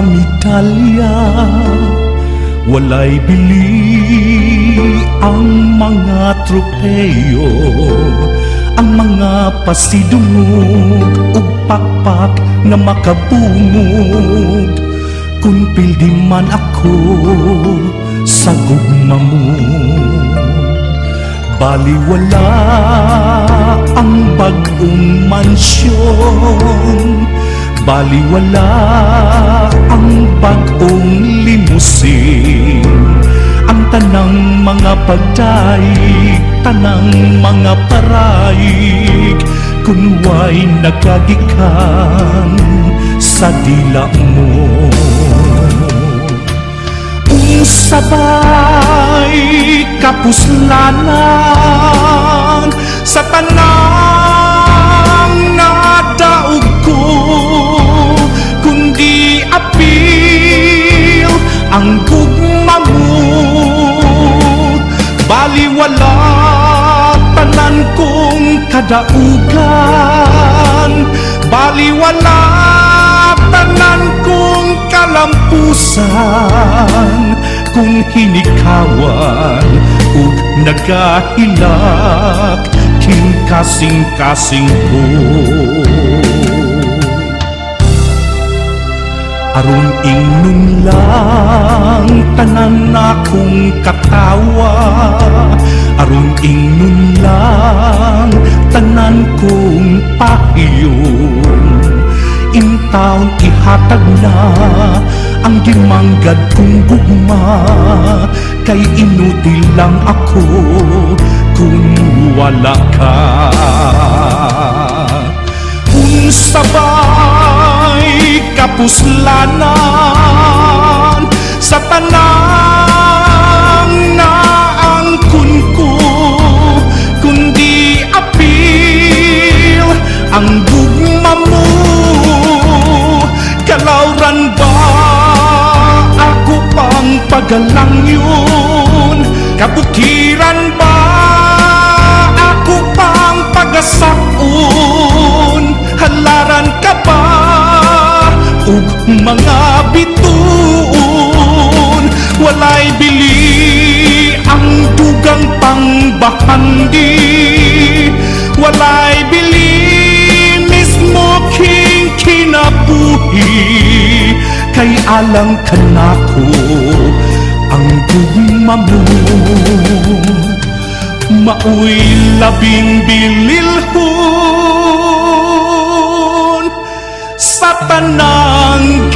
medalya, walay bili ang mga tropeyo, ang mga pasidungog ug pakpak na makabungog. Kung pildi man ako sa gugma mo, baliwala ang bagong mansyon, baliwala ang bagong limusin. Ang tanang mga pagdaig, tanang mga paraig, kunway nagagikan sa dila mo. Sabay kapuslanan sa tanang nadaog ko, kundi apil ang gugma mo. Baliwala tanan kong kadaugan, baliwala tanan kong kalampusan. Kung hinikawan ug nagahilak king kasing-kasing ko, aron ingnon lang tanan akong katawa, aron ingnon lang tanan kong pahiyon. Intawon ihatag na ang gimanggad kong gugma, kay inutil lang ako kung wala ka. Unsabay kapuslanan sa tanang naangkon ko, kundi apil ang gugma mo. Kalauran ba ako pang pagalang yun? Kabukiran ba ako pang pagasakun? Halaran ka ba ug mga bituon? Walay bili ang dugang pangbahandi, walay bili mismo king kinabuhi. Kay alang kanako ang gugma mo, maoy labing bililhon sa tanang